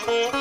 Hello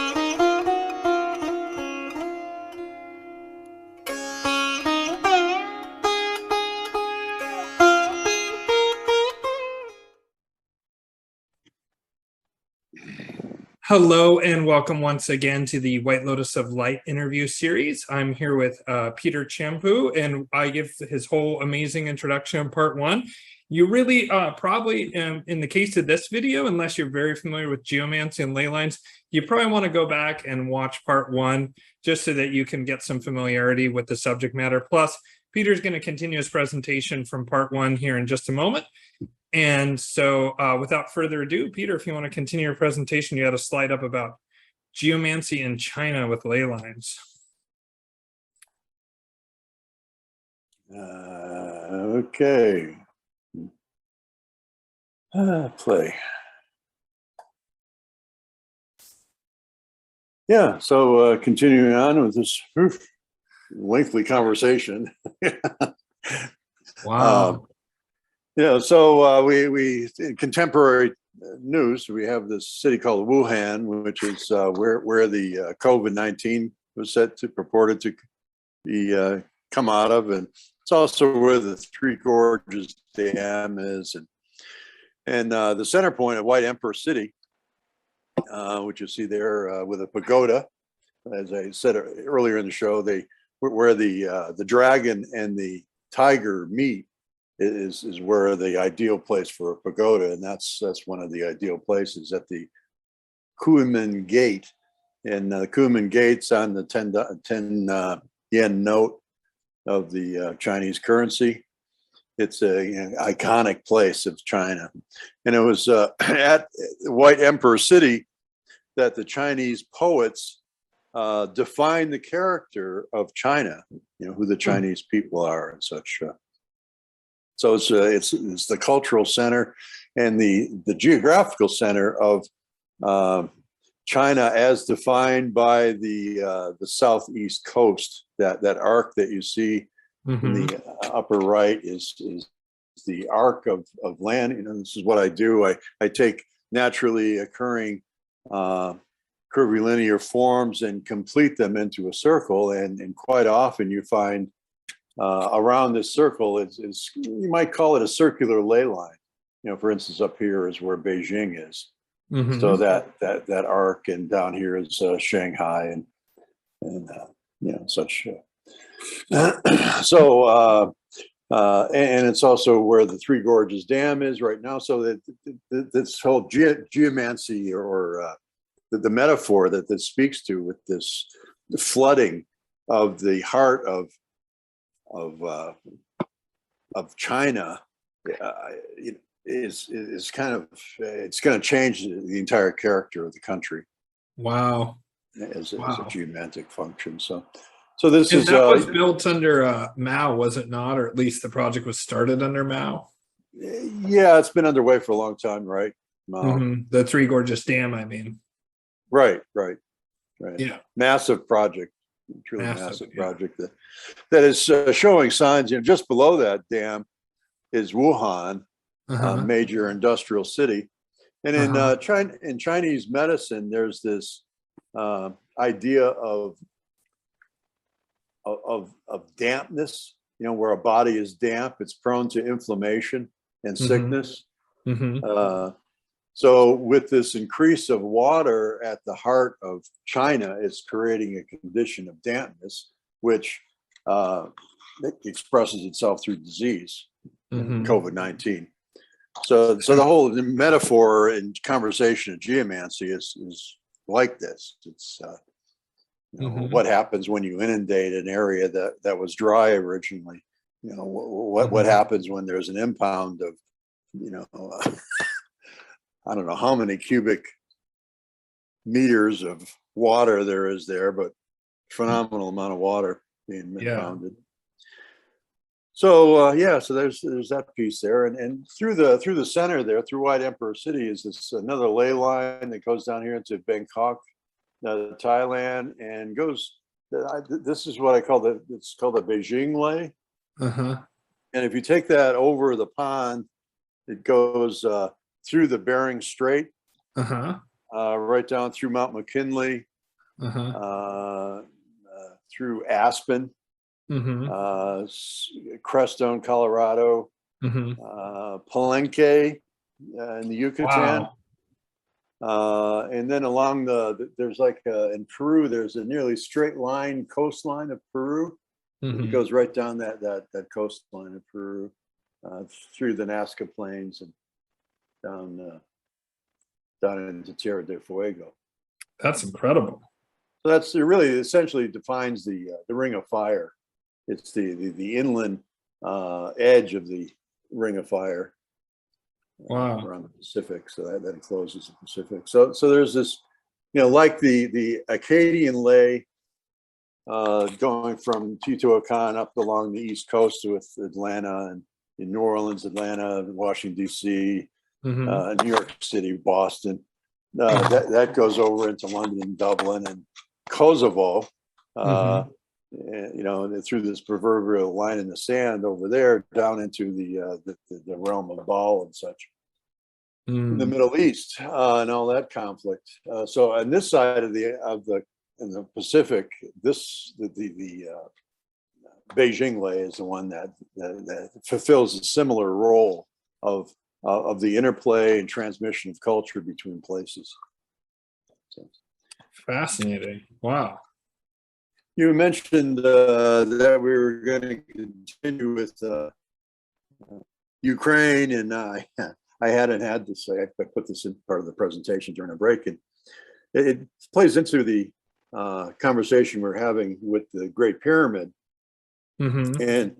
and welcome once again to the White Lotus of Light interview series. I'm here with Peter Champoux, and I give his whole amazing introduction in part one. You really probably, in the case of this video, unless you're very familiar with geomancy and ley lines, you probably want to go back and watch part one just so that you can get some familiarity with the subject matter. Plus, Peter's going to continue his presentation from part one here in just a moment. And so without further ado, Peter, if you want to continue your presentation, you had a slide up about geomancy in China with ley lines. Okay. Play. Yeah, so continuing on with this lengthy conversation. Wow. Yeah, so we in contemporary news, we have this city called Wuhan, which is where the COVID-19 was purported to be come out of, and it's also where the Three Gorges Dam is, and the center point of White Emperor City, which you see there with a pagoda, as I said earlier in the show, where the dragon and the tiger meet. Is where the ideal place for a pagoda, and that's one of the ideal places at the Kunming Gate, and the Kunming Gate's on the 10 yen note of the Chinese currency. It's a iconic place of China, and it was at White Emperor City that the Chinese poets defined the character of China, who the Chinese people are and such. So it's the cultural center and the geographical center of China as defined by the southeast coast. That arc that you see in the upper right is the arc of land. This is what I do. I take naturally occurring curvilinear forms and complete them into a circle, and quite often you find around this circle is you might call it a circular ley line. For instance, up here is where Beijing is. So that arc, and down here is Shanghai and such. So and it's also where the Three Gorges Dam is right now. So that this whole geomancy or the metaphor that this speaks to with this the flooding of the heart of China is kind of it's going to change the entire character of the country. Wow. As a geomantic function. So this is that was built under Mao, was it not? Or at least the project was started under Mao. Yeah, it's been underway for a long time, right? The Three Gorges Dam, I mean. Right. Yeah. Massive project. Truly massive project that is showing signs. Just below that dam is Wuhan, a major industrial city, and in Chinese medicine, there's this idea of dampness. Where a body is damp, it's prone to inflammation and sickness. So with this increase of water at the heart of China, it's creating a condition of dampness, which expresses itself through disease, COVID-19. So the whole metaphor and conversation of geomancy is like this. It's what happens when you inundate an area that was dry originally. What happens when there's an impound of I don't know how many cubic meters of water there is there, but phenomenal amount of water being impounded. So so there's that piece there, and through the center there, through White Emperor City, is this another ley line that goes down here into Bangkok, Thailand, and goes. This is what it's called the Beijing Ley. And if you take that over the pond, it goes through the Bering Strait, right down through Mount McKinley, through Aspen, Crestone, Colorado, Palenque in the Yucatan. Wow. And then along there's like in Peru, there's a nearly straight line coastline of Peru. It goes right down that coastline of Peru, through the Nazca Plains and down into Tierra del Fuego. That's incredible. So that's, it really essentially defines the Ring of Fire. It's the inland edge of the Ring of Fire. Wow. Around the Pacific, so that encloses the Pacific. So there's this, like the Akkadian Ley, going from Teotihuacan up along the East Coast with Atlanta and in New Orleans, Atlanta, Washington D.C., New York City, Boston. That goes over into London, Dublin, and Kosovo. Through this proverbial line in the sand over there, down into the realm of Baal and such, in the Middle East, and all that conflict. So on this side of the in the Pacific, the Beijing Ley is the one that fulfills a similar role of the interplay and transmission of culture between places. So. Fascinating. Wow. You mentioned that we were going to continue with Ukraine, and I hadn't had this. I put this in part of the presentation during a break, and it plays into the conversation we're having with the Great Pyramid. And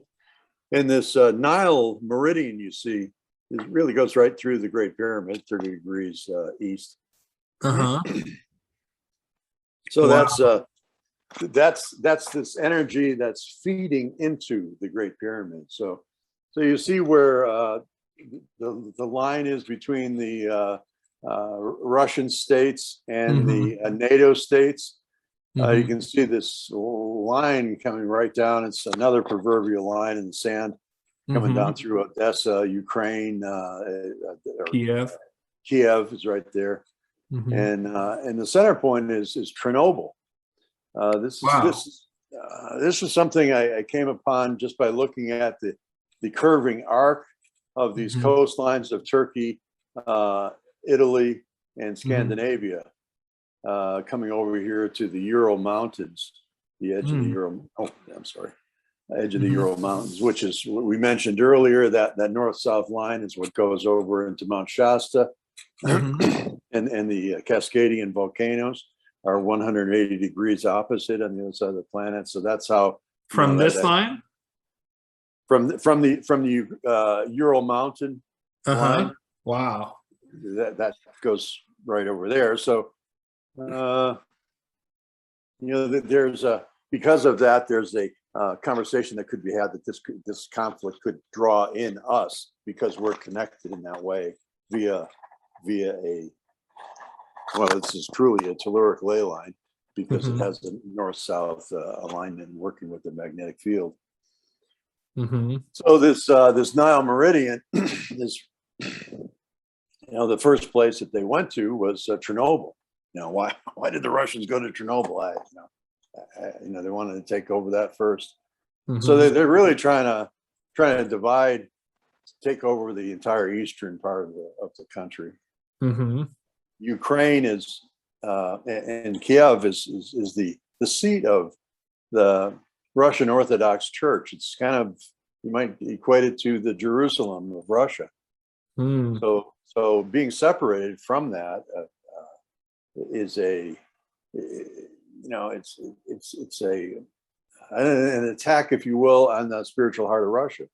this Nile meridian you see, it really goes right through the Great Pyramid, 30 degrees east. So wow. That's this energy that's feeding into the Great Pyramid. So you see where the line is between the Russian states and the NATO states. You can see this line coming right down. It's another proverbial line in the sand coming down through Odessa, Ukraine. Kiev is right there. And the center point is Chernobyl. This is something I came upon just by looking at the curving arc of these coastlines of Turkey, Italy, and Scandinavia, coming over here to the Ural Mountains, the edge of the Ural. Oh, I'm sorry, edge of the Ural Mountains, which is what we mentioned earlier. That north-south line is what goes over into Mount Shasta, and the Cascadian volcanoes are 180 degrees opposite on the other side of the planet. So that's how from this line, from the Ural Mountain line. Wow, that goes right over there. So there's because of that, there's a conversation that could be had that this conflict could draw in us because we're connected in that way via this is truly a telluric ley line because it has the north-south alignment working with the magnetic field. So this Nile meridian is, the first place that they went to was Chernobyl. Why did the Russians go to Chernobyl? They wanted to take over that first. So they're really trying to divide, take over the entire eastern part of the country. Ukraine is and Kiev is the seat of the Russian Orthodox Church. It's kind of, you might equate it to the Jerusalem of Russia. So being separated from that is an attack, if you will, on the spiritual heart of Russia.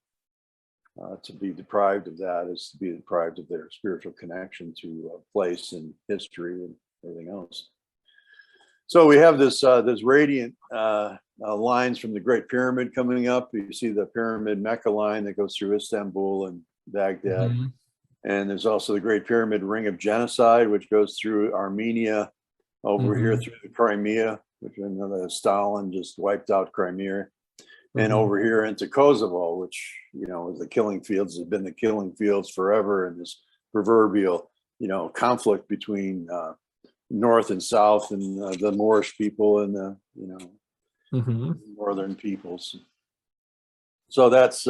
To be deprived of that is to be deprived of their spiritual connection to place and history and everything else. So we have this radiant lines from the Great Pyramid coming up. You see the Pyramid Mecca line that goes through Istanbul and Baghdad. And there's also the Great Pyramid Ring of Genocide, which goes through Armenia, over here through the Crimea, which Stalin just wiped out Crimea. And over here into Kosovo, which, the killing fields have been the killing fields forever. And this proverbial, conflict between north and south, and the Moorish people and the northern peoples. So that's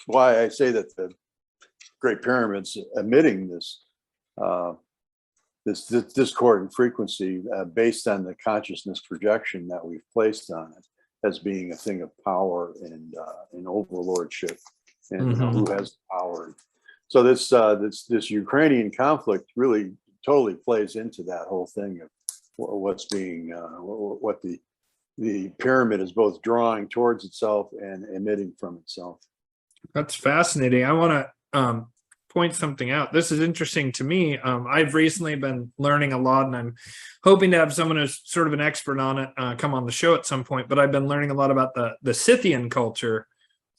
why I say that the Great Pyramid's emitting this discordant frequency based on the consciousness projection that we've placed on it as being a thing of power and overlordship, and who has power. So this Ukrainian conflict really totally plays into that whole thing of what's being what the pyramid is both drawing towards itself and emitting from itself. That's fascinating. I want to point something out. This is interesting to me. I've recently been learning a lot, and I'm hoping to have someone who's sort of an expert on it come on the show at some point. But I've been learning a lot about the Scythian culture,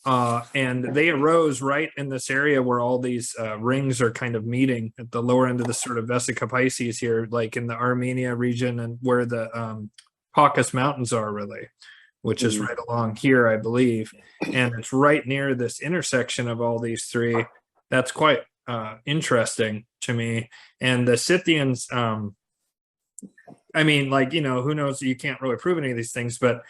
and they arose right in this area where all these rings are kind of meeting at the lower end of the sort of Vesica Pisces here, like in the Armenia region, and where the Caucasus Mountains are really, which is right along here, I believe. And it's right near this intersection of all these three. That's quite interesting to me. And the Scythians, I mean, like, who knows? You can't really prove any of these things, but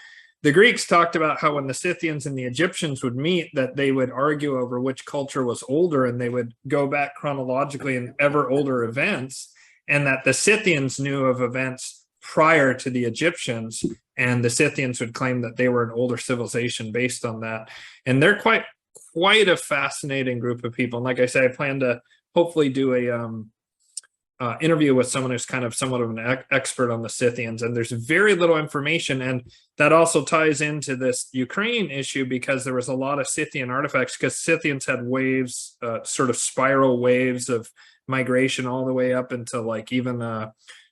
the Greeks talked about how when the Scythians and the Egyptians would meet, that they would argue over which culture was older, and they would go back chronologically in ever older events, and that the Scythians knew of events prior to the Egyptians, and the Scythians would claim that they were an older civilization based on that. And they're quite a fascinating group of people. And like I say, I plan to hopefully do a interview with someone who's kind of somewhat of an expert on the Scythians. And there's very little information, and that also ties into this Ukraine issue, because there was a lot of Scythian artifacts, because Scythians had waves, sort of spiral waves of migration all the way up into like even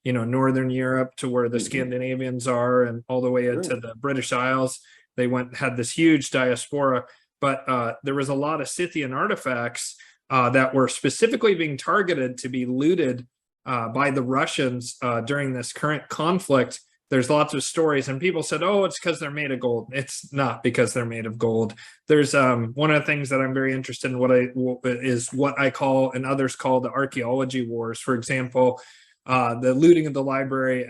northern Europe to where the Scandinavians are, and all the way into the British Isles. They had this huge diaspora, but there was a lot of Scythian artifacts that were specifically being targeted to be looted by the Russians during this current conflict. There's lots of stories, and people said, oh, it's because they're made of gold. It's not because they're made of gold. There's one of the things that I'm very interested in, what I call, and others call, the archaeology wars. For example, the looting of the library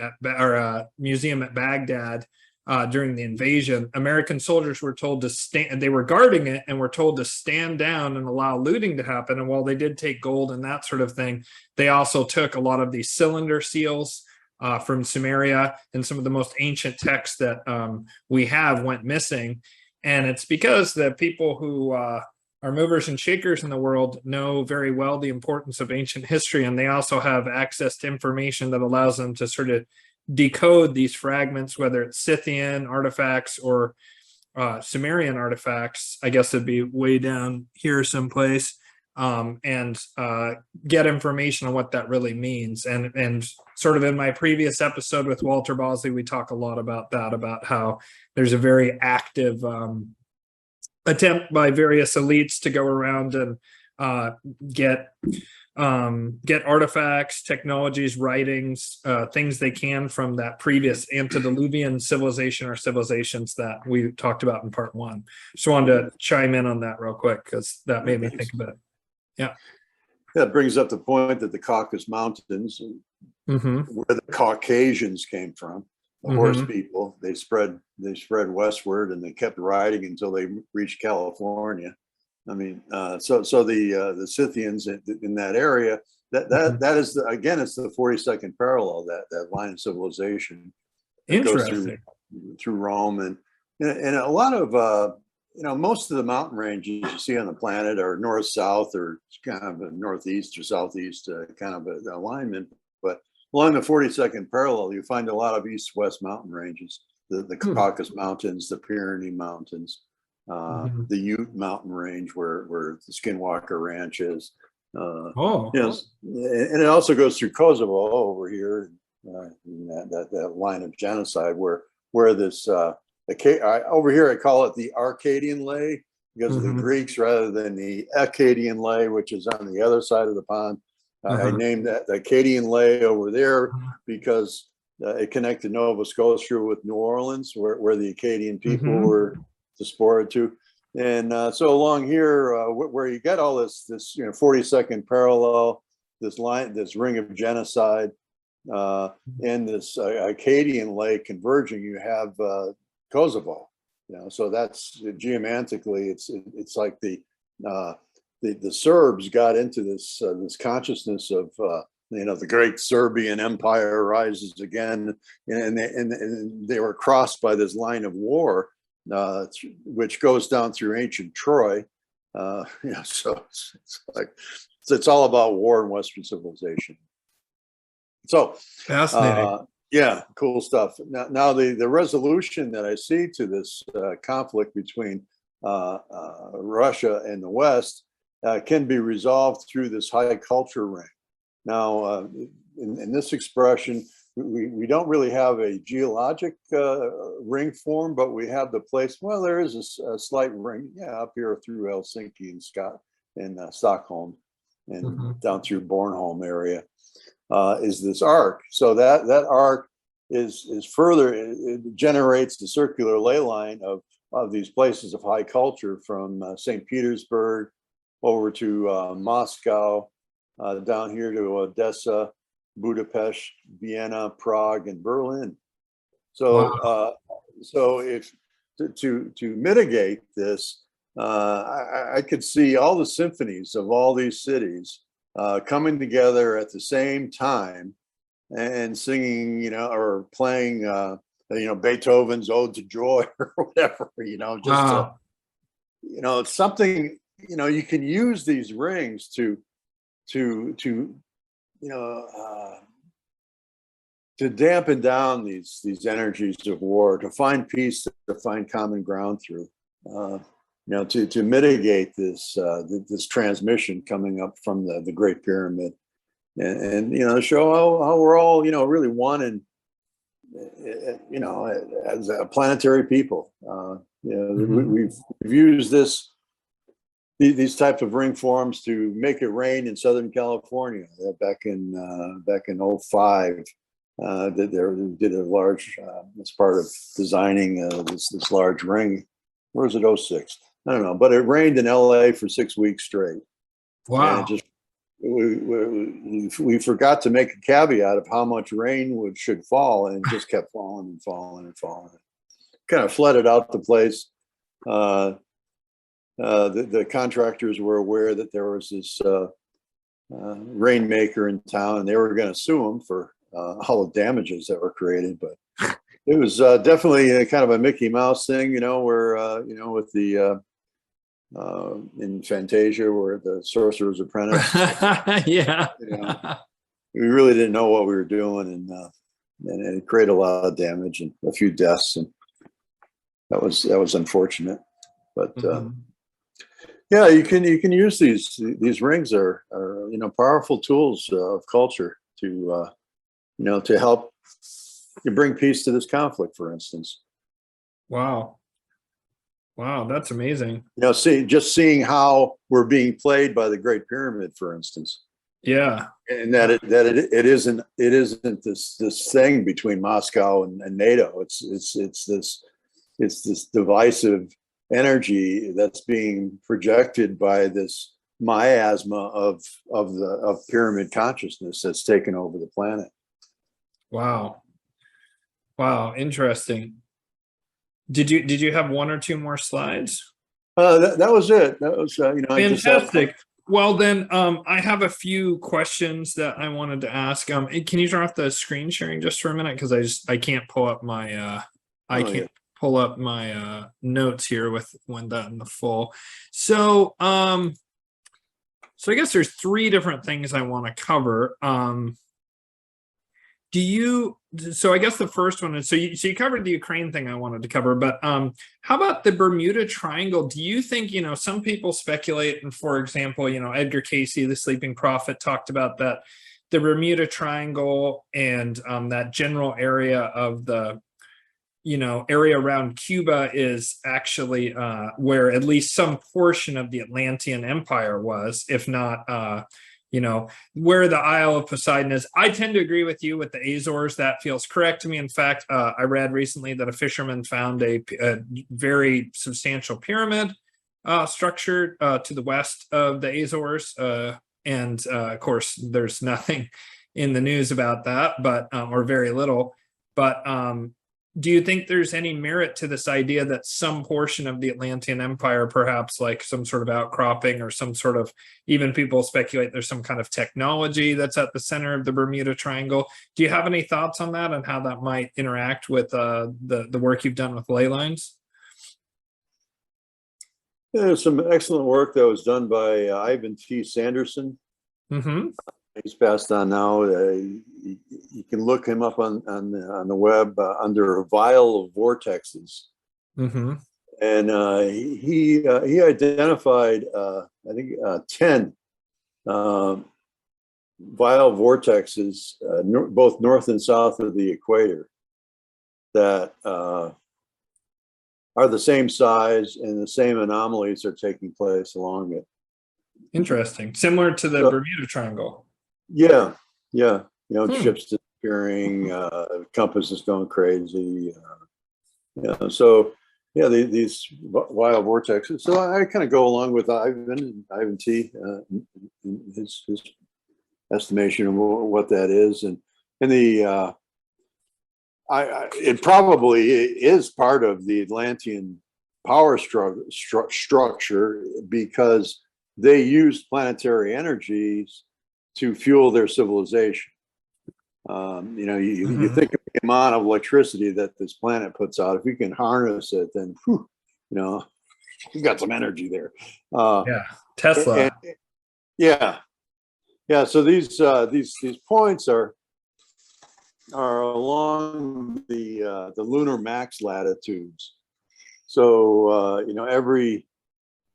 museum at Baghdad during the invasion. American soldiers were told to stand, they were guarding it, and were told to stand down and allow looting to happen. And while they did take gold and that sort of thing, they also took a lot of these cylinder seals from Sumeria, and some of the most ancient texts that we have went missing. And it's because the people who are movers and shakers in the world know very well the importance of ancient history, and they also have access to information that allows them to sort of decode these fragments, whether it's Scythian artifacts or Sumerian artifacts. I guess it'd be way down here someplace, and get information on what that really means. And sort of in my previous episode with Walter Bosley, we talk a lot about that, about how there's a very active attempt by various elites to go around and get artifacts, technologies, writings, things they can from that previous antediluvian civilization or civilizations that we talked about in part one. Just wanted to chime in on that real quick, because that made me think about it. Yeah. That brings up the point that the Caucasus Mountains, where the Caucasians came from, the horse people, they spread westward, and they kept riding until they reached California. I mean, so the Scythians in that area, that is again, it's the 42nd parallel, that line of civilization that goes through Rome, and a lot of most of the mountain ranges you see on the planet are north south, or kind of a northeast or southeast kind of an alignment. But along the 42nd parallel, you find a lot of east-west mountain ranges, the Caucasus Mountains, the Pyrenees Mountains, the Ute mountain range where the Skinwalker Ranch is. And it also goes through Kosovo over here, that line of genocide where this over here I call it the Arcadian Ley, because of the Greeks, rather than the Akkadian Ley, which is on the other side of the pond. I named that the Akkadian Ley over there because it connected Nova Scotia with New Orleans, where the Akkadian people were diaspored to. And so along here, where you get all this 42nd parallel, this ring of genocide, in this Akkadian lake converging, you have Kosovo. So that's geomantically, it's like the Serbs got into this consciousness of the great Serbian Empire rises again, and they were crossed by this line of war, which goes down through ancient Troy. So it's all about war and Western civilization. So fascinating. Yeah, cool stuff. Now the resolution that I see to this conflict between Russia and the West can be resolved through this high culture ring. Now, in this expression, we don't really have a geologic ring form, but we have the place. Well, there is a slight ring, up here through Helsinki and Stockholm, and down through Bornholm area. Is this arc. So that arc is further, it generates the circular ley line of these places of high culture from St. Petersburg over to Moscow, down here to Odessa, Budapest, Vienna, Prague, and Berlin. So wow. So if to mitigate this, I could see all the symphonies of all these cities coming together at the same time and singing, or playing, Beethoven's Ode to Joy or whatever, just, wow. It's something, you can use these rings to dampen down these energies of war, to find peace, to find common ground through. To mitigate this transmission coming up from the Great Pyramid, and show how we're all really one, and as a planetary people. We've used these types of ring forms to make it rain in Southern California back in 2005. They did a large as part of designing this large ring. Or was it 2006? I don't know, but it rained in LA for 6 weeks straight. Wow. And we forgot to make a caveat of how much rain should fall, and it just kept falling and falling and falling. Kind of flooded out the place. The contractors were aware that there was this rainmaker in town, and they were going to sue him for all the damages that were created. But it was definitely kind of a Mickey Mouse thing, where with the in Fantasia, where the Sorcerer's Apprentice. Yeah. We really didn't know what we were doing, and it created a lot of damage and a few deaths, and that was unfortunate. But yeah, you can use these rings are powerful tools of culture to help bring peace to this conflict, for instance. Wow, that's amazing. Seeing how we're being played by the Great Pyramid, for instance. Yeah, and that it isn't this thing between Moscow and NATO. It's this divisive energy that's being projected by this miasma of pyramid consciousness that's taken over the planet. Wow, interesting. Did you have one or two more slides? That was it. That was fantastic. Well, then I have a few questions that I wanted to ask. Can you turn off the screen sharing just for a minute, because I can't pull up my pull up my notes here with that in the full. So I guess there's three different things I want to cover. So I guess the first one is, so you covered the Ukraine thing I wanted to cover, but how about the Bermuda Triangle? Do you think, some people speculate, and for example, Edgar Casey, the Sleeping Prophet, talked about that the Bermuda Triangle and that general area of the, area around Cuba is actually where at least some portion of the Atlantean Empire was, if not, where the Isle of Poseidon is. I tend to agree with you with the Azores. That feels correct to me. In fact, I read recently that a fisherman found a very substantial pyramid structure to the west of the Azores. And of course, there's nothing in the news about that, but or very little. But do you think there's any merit to this idea that some portion of the Atlantean Empire, perhaps like some sort of outcropping or some sort of, even people speculate there's some kind of technology that's at the center of the Bermuda Triangle? Do you have any thoughts on that and how that might interact with the work you've done with Ley Lines? There's some excellent work that was done by Ivan T. Sanderson. Mm-hmm. He's passed on now. You can look him up on the web under Vial of Vortexes. Mm-hmm. And he identified, I think, 10 vial vortexes, both north and south of the equator, that are the same size and the same anomalies are taking place along it. Interesting. Similar to the Bermuda Triangle. Yeah. Ships disappearing, compasses going crazy. These wild vortexes. So I kind of go along with Ivan T. His estimation of what that is, and it probably is part of the Atlantean power structure because they used planetary energies to fuel their civilization. You think of the amount of electricity that this planet puts out. If we can harness it, then you got some energy there. Tesla. So these points are along the lunar max latitudes. So every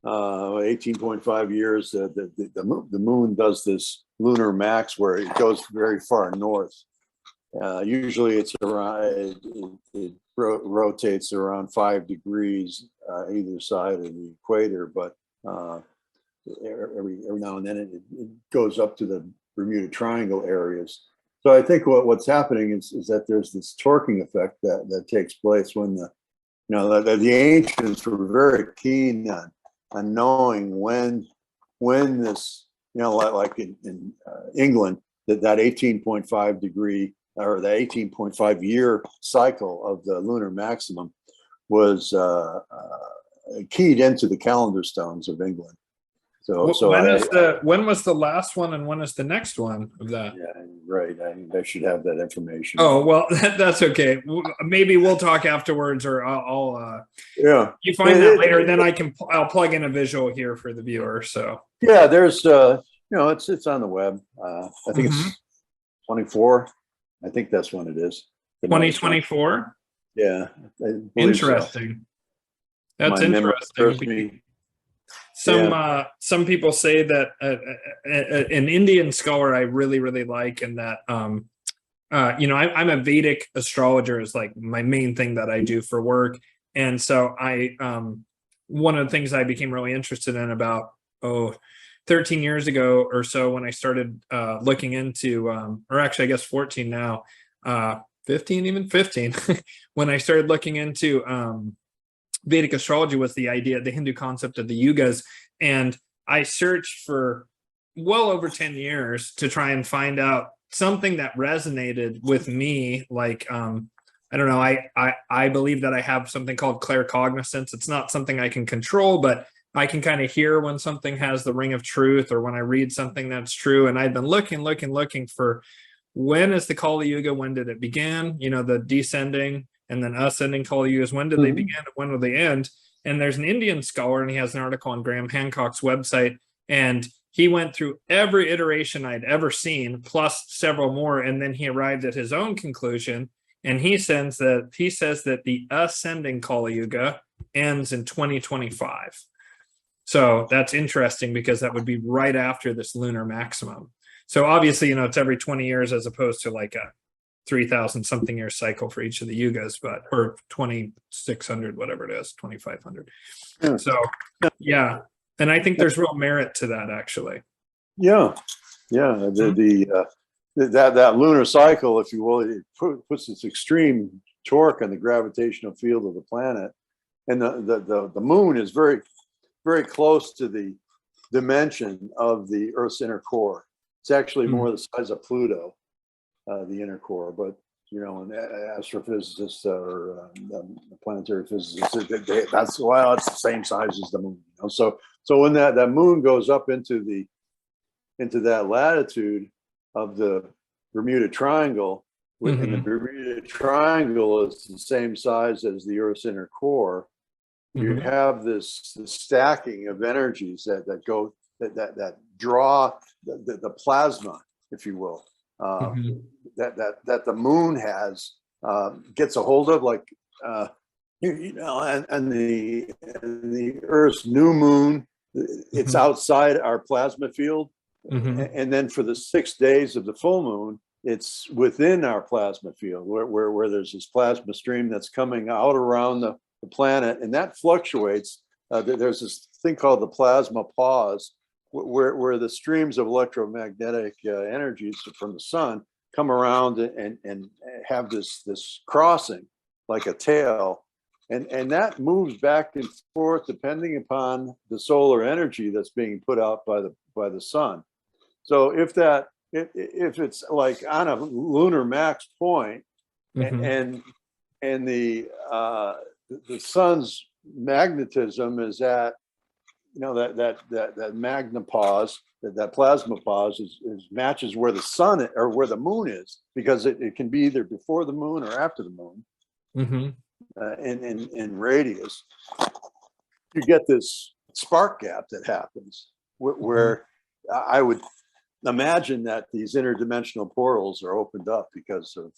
18.5 years, the moon does this lunar max where it goes very far north. Usually it's around, it rotates around 5 degrees either side of the equator, but every now and then it goes up to the Bermuda Triangle areas. So I think what's happening is that there's this torquing effect that takes place when the ancients were very keen on knowing when this, like in England, that 18.5 degree or the 18.5 year cycle of the lunar maximum was keyed into the calendar stones of England. When was the last one and when is the next one of that? Yeah, right. I should have that information. Oh, well, that's okay. Maybe we'll talk afterwards, or I'll you find that later, then I'll plug in a visual here for the viewer. So yeah, there's it's on the web. I think it's 24. I think that's when it is. 2024. Yeah. Interesting. So. That's interesting. Some people say that an Indian scholar I really, really like, and that I'm a Vedic astrologer is like my main thing that I do for work. And so one of the things I became really interested in about 13 years ago or so, when I started looking into, or actually I guess 14 now, 15 when I started looking into Vedic astrology, was the Hindu concept of the yugas. And I searched for well over 10 years to try and find out something that resonated with me. Like, I don't know, I believe that I have something called claircognizance. It's not something I can control, but I can kind of hear when something has the ring of truth, or when I read something that's true. And I've been looking for, when is the Kali Yuga? When did it begin? The descending and then ascending Kali Yugas. When did they begin? When will they end? And there's an Indian scholar, and he has an article on Graham Hancock's website, and he went through every iteration I'd ever seen, plus several more, and then he arrived at his own conclusion. And he says that the ascending Kali Yuga ends in 2025. So that's interesting, because that would be right after this lunar maximum. So obviously, it's every 20 years as opposed to like a 3,000 something year cycle for each of the yugas, or 2,600, whatever it is, 2,500. Yeah. So yeah. And I think there's real merit to that, actually. Yeah. That lunar cycle, if you will, it puts this extreme torque on the gravitational field of the planet, and the moon is very, very close to the dimension of the Earth's inner core. It's actually more the size of Pluto. the inner core. But an astrophysicist or planetary physicist, that's well, it's the same size as the moon. So when that moon goes up into that latitude of the Bermuda Triangle, and the Bermuda Triangle is the same size as the Earth's inner core, you have this stacking of energies that draw the plasma, if you will, that the moon has, gets a hold of, like and the Earth's new moon, it's outside our plasma field, and then for the 6 days of the full moon, it's within our plasma field, where there's this plasma stream that's coming out around the planet, and that fluctuates. There's this thing called the plasma pause, where the streams of electromagnetic energies from the sun come around and have this crossing like a tail, and that moves back and forth depending upon the solar energy that's being put out by the sun. So if it's like on a lunar max point, and the sun's magnetism is at that magna pause, that plasma pause is matches where the sun or where the moon is, because it can be either before the moon or after the moon, in radius. You get this spark gap that happens where I would imagine that these interdimensional portals are opened up because of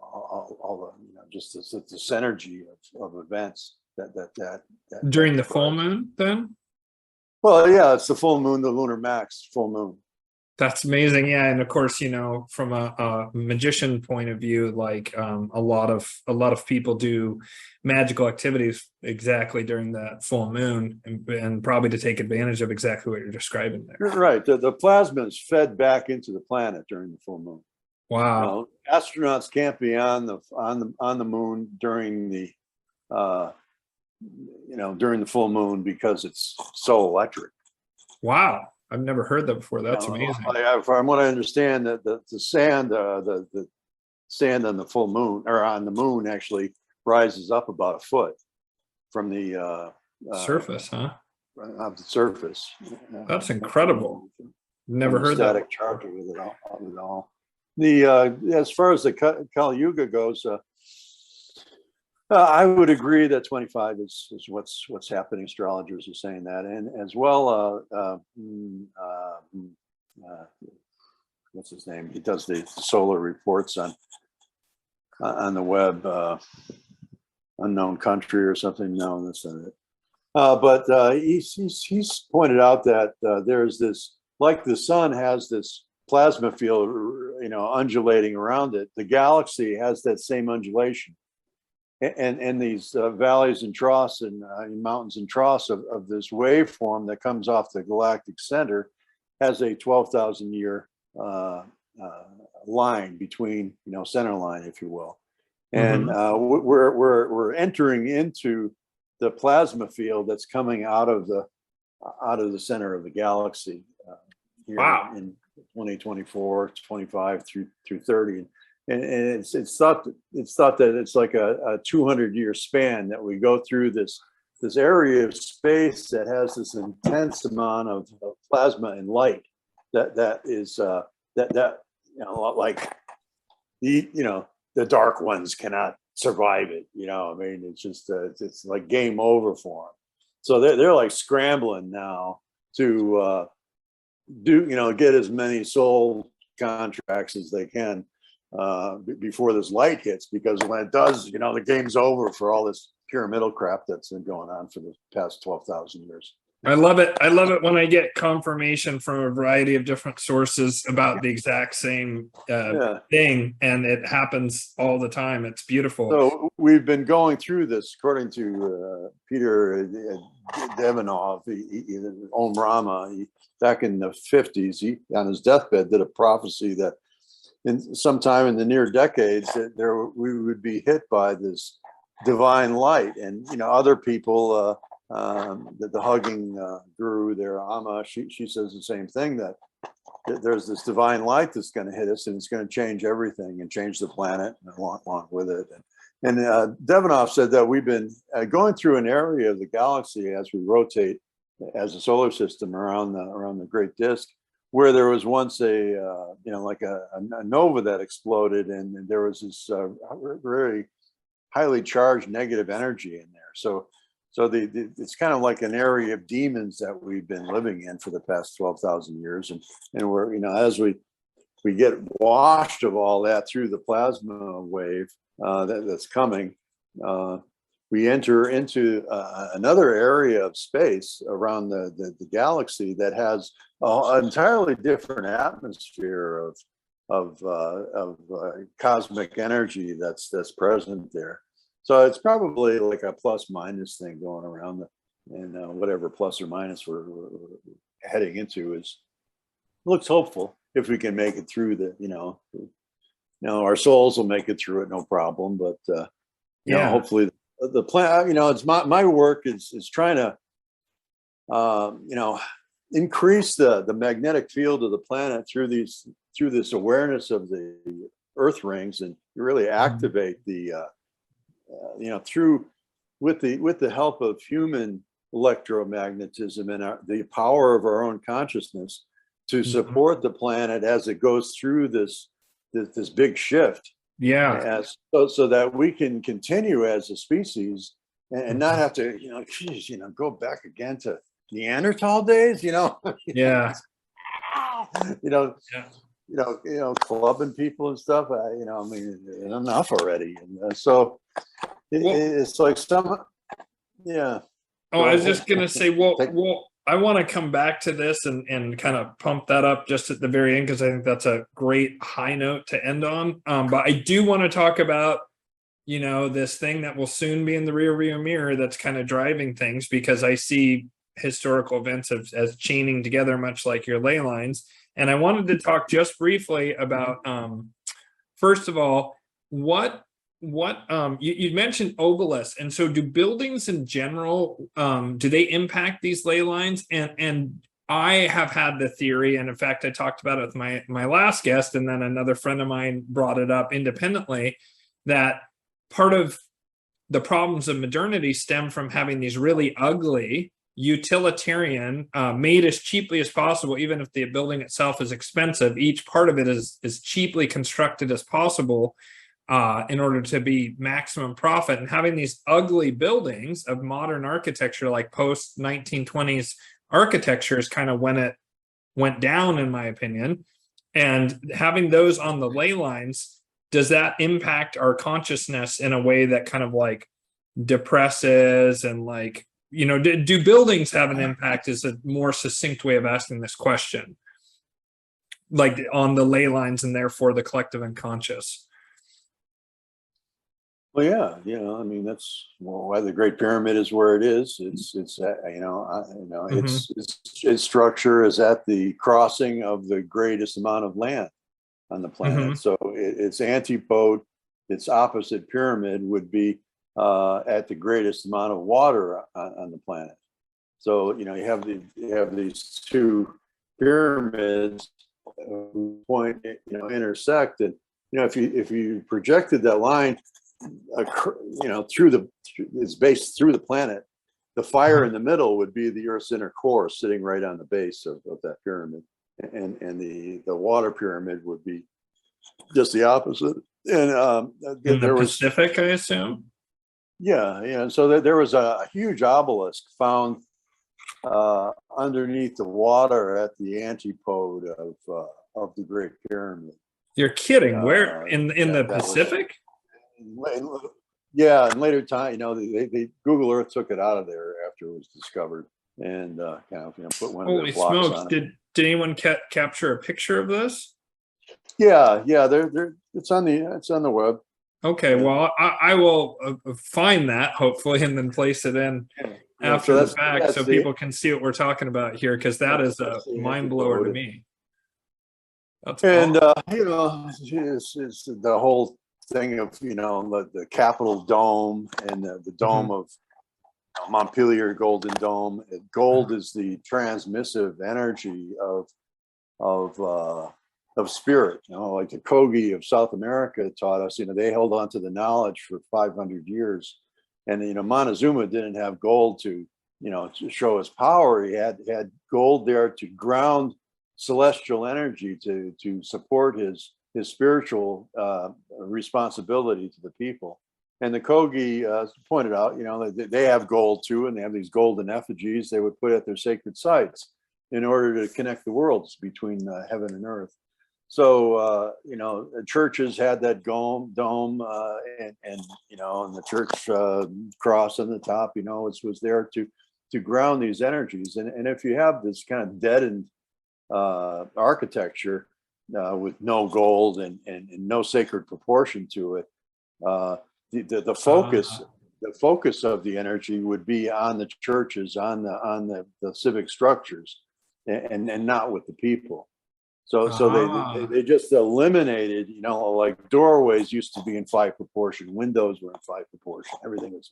all the just this synergy of events that during the full moon, then. Well, yeah, it's the full moon, the lunar max full moon. That's amazing. Yeah, and of course, from a magician point of view, like a lot of people do magical activities exactly during that full moon, and probably to take advantage of exactly what you're describing there. Right. The plasma is fed back into the planet during the full moon. Wow. Astronauts can't be on the moon during the during the full moon because it's so electric. Wow. I've never heard that before. That's amazing. From what I understand, that the sand on the full moon, or on the moon, actually rises up about a foot from the surface, huh? Of the surface. That's incredible. Never heard static that. charge with it all. As far as the Kali Yuga goes, I would agree that 25 is what's happening. Astrologers are saying that, and as well, what's his name? He does the solar reports on the web. Unknown country or something. No, that's not it. But he's pointed out that there's this, like the sun has this plasma field, undulating around it. The galaxy has that same undulation. And these valleys and troughs and mountains and troughs of this waveform that comes off the galactic center has a 12,000 year line between, center line, if you will. And we're entering into the plasma field that's coming out of the center of the galaxy here in 2024, 25 through 30. And it's thought that it's like a 200-year span that we go through this area of space that has this intense amount of plasma and light that is like the dark ones cannot survive it. I mean, it's just it's like game over for them. So they're like scrambling now to get as many soul contracts as they can before this light hits, because when it does, the game's over for all this pyramidal crap that's been going on for the past 12,000 years. I love it. I love it when I get confirmation from a variety of different sources about the exact same thing, and it happens all the time. It's beautiful. So we've been going through this, according to Peter Devanov, Om Rama, back in the 50s, he, on his deathbed, did a prophecy that sometime in the near decades that we would be hit by this divine light. And other people, the hugging guru there, Amma, she says the same thing, that there's this divine light that's going to hit us, and it's going to change everything and change the planet along with it. And Devanoff said that we've been going through an area of the galaxy as we rotate as a solar system around the great disk, where there was once a like a nova that exploded, and there was this very highly charged negative energy in there. So it's kind of like an area of demons that we've been living in for the past 12,000 years, and we're, as we get washed of all that through the plasma wave that's coming, we enter into another area of space around the galaxy that has an entirely different atmosphere of cosmic energy that's present there. So it's probably like a plus minus thing going around, and whatever plus or minus we're heading into looks hopeful if we can make it through our souls will make it through it, no problem. But hopefully the plan, it's my work is trying to increase the magnetic field of the planet through this awareness of the earth rings, and really activate the with the help of human electromagnetism and the power of our own consciousness to support the planet as it goes through this big shift. Yeah. So that we can continue as a species and not have to, go back again to Neanderthal days, Yeah. Clubbing people and stuff. Enough already. And so it's like yeah. Oh, I was just gonna say, well, I want to come back to this and kind of pump that up just at the very end, because I think that's a great high note to end on. But I do want to talk about, this thing that will soon be in the rearview mirror that's kind of driving things, because I see historical events as chaining together, much like your ley lines. And I wanted to talk just briefly about, first of all, what you mentioned obelisks, and so do buildings in general, do they impact these ley lines? And I have had the theory, and in fact I talked about it with my last guest, and then another friend of mine brought it up independently, that part of the problems of modernity stem from having these really ugly, utilitarian, made as cheaply as possible, even if the building itself is expensive, each part of it is as cheaply constructed as possible, in order to be maximum profit. And having these ugly buildings of modern architecture, like post 1920s architecture, is kind of when it went down, in my opinion. And having those on the ley lines, does that impact our consciousness in a way that kind of like depresses and like, do buildings have an impact, is a more succinct way of asking this question, like on the ley lines and therefore the collective unconscious? Well, that's why the Great Pyramid is where it is. Its structure is at the crossing of the greatest amount of land on the planet. So its antipode, its opposite pyramid, would be at the greatest amount of water on the planet. So you have these two pyramids point intersect, and if you projected that line through its base through the planet, the fire in the middle would be the Earth's inner core sitting right on the base of that pyramid, and the water pyramid would be just the opposite. And in the Pacific, I assume. Yeah. So there was a huge obelisk found underneath the water at the antipode of the Great Pyramid. You're kidding? Where in the Pacific? Yeah, in later time, they Google Earth took it out of there after it was discovered, and put one of their blocks on it. Did anyone capture a picture of this? Yeah, it's on the web. Okay, well, I will find that hopefully, and then place it in after the fact, so people can see what we're talking about here, because that is a mind blower to me. That's awesome. It's the whole thing of the Capitol Dome and the dome of Montpelier Golden Dome. Gold is the transmissive energy of of spirit. Like the Kogi of South America taught us. They held on to the knowledge for 500 years, and Montezuma didn't have gold to show his power. He had gold there to ground celestial energy to support his spiritual responsibility to the people. And the Kogi pointed out, they have gold too, and they have these golden effigies they would put at their sacred sites in order to connect the worlds between heaven and earth. So, churches had that dome, and the church cross on the top, was there to ground these energies. And if you have this kind of deadened architecture with no gold and no sacred proportion to it, the focus of the energy would be on the churches, on the civic structures, and not with the people. So they just eliminated, like doorways used to be in 5 proportion, windows were in 5 proportion, everything was,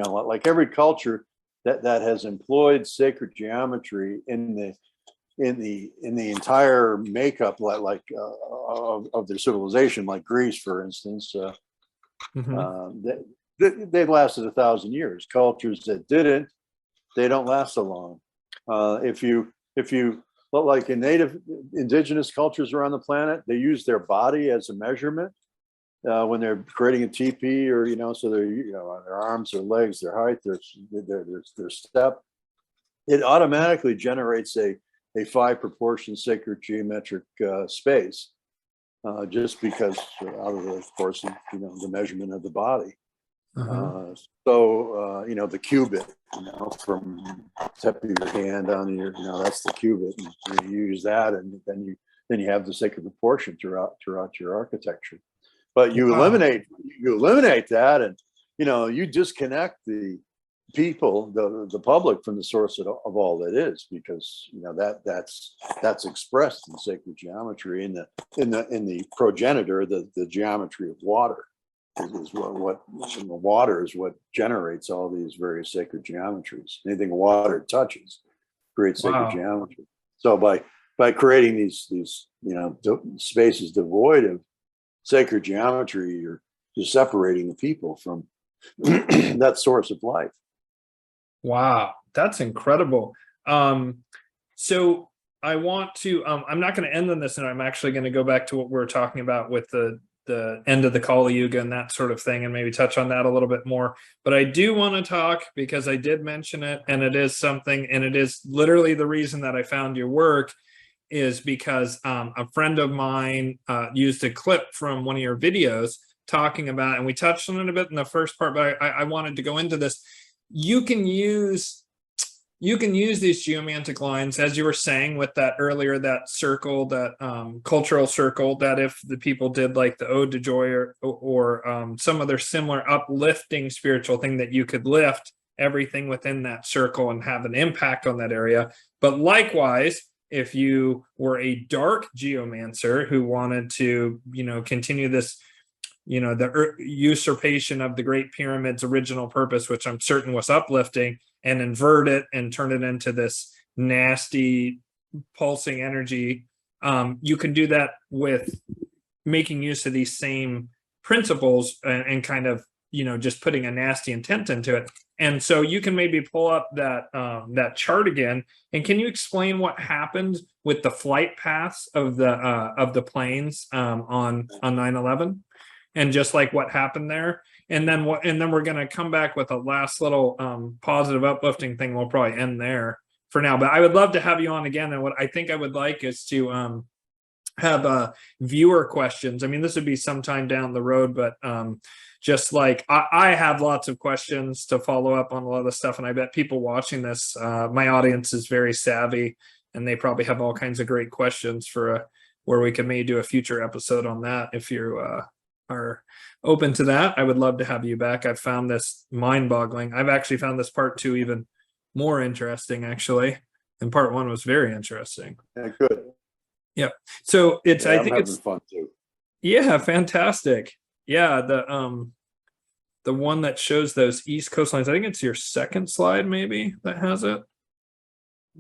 like every culture that has employed sacred geometry in the entire makeup, of their civilization, like Greece, for instance. They lasted 1,000 years. Cultures that didn't, they don't last so long. If you like in indigenous cultures around the planet, they use their body as a measurement when they're creating a teepee, or so they're their arms, their legs, their height, their step. It automatically generates a 5 proportion sacred geometric space. Just because out of of course, the measurement of the body. The cubit, from tip of your hand down to your, that's the cubit, and you use that, and then you have the sacred proportion throughout your architecture. But you eliminate that, and you disconnect the people, the public, from the source of all that is, because that's expressed in sacred geometry, in the progenitor, the geometry of water is what water is what generates all these various sacred geometries. Anything water touches creates sacred geometry. So by creating these spaces devoid of sacred geometry, you're separating the people from that source of life. Wow, that's incredible. So I want to, I'm not going to end on this, and I'm actually going to go back to what we were talking about with the end of the Kali Yuga and that sort of thing, and maybe touch on that a little bit more. But I do want to talk, because I did mention it, and it is something, and it is literally the reason that I found your work, is because a friend of mine used a clip from one of your videos talking about, and we touched on it a bit in the first part, but I wanted to go into this. You can use these geomantic lines, as you were saying with that earlier, that circle, that cultural circle, that if the people did like the Ode to Joy or some other similar uplifting spiritual thing, that you could lift everything within that circle and have an impact on that area. But likewise, if you were a dark geomancer who wanted to, continue this, the usurpation of the Great Pyramid's original purpose, which I'm certain was uplifting, and invert it and turn it into this nasty pulsing energy, you can do that with making use of these same principles and kind of, just putting a nasty intent into it. And so you can maybe pull up that chart again, and can you explain what happened with the flight paths of the planes on 9/11? And just like what happened there, and then we're going to come back with a last little positive uplifting thing. We'll probably end there for now, but I would love to have you on again. And what I think I would like is to have viewer questions. I mean, this would be sometime down the road, but just like I have lots of questions to follow up on a lot of the stuff, and I bet people watching this, my audience is very savvy, and they probably have all kinds of great questions for where we can maybe do a future episode on that. If you are open to that, I would love to have you back. I've found this mind-boggling. I've actually found this part 2 even more interesting, actually, and part 1 was very interesting. Yeah, good. Yep. So it's, I think it's fun too. Yeah, fantastic. Yeah, the one that shows those East Coast lines, I think it's your second slide maybe that has it.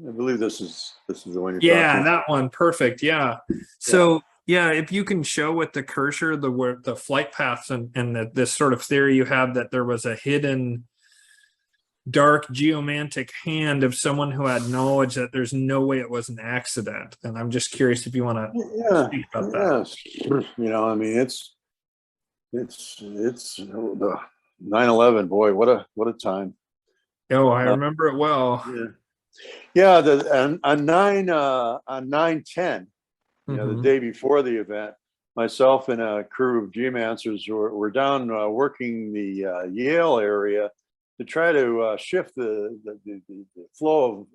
I believe this is the one you're Yeah, talking that one. Perfect. Yeah. So yeah, if you can show with the cursor the flight paths and this sort of theory you have that there was a hidden dark geomantic hand of someone who had knowledge that there's no way it was an accident. And I'm just curious if you want to speak about that. You know, I mean, it's the 9/11. Boy, what a time. Oh, I remember it well. Yeah. On 9/10, you know, the day before the event, myself and a crew of geomancers were down working the Yale area to try to shift the flow of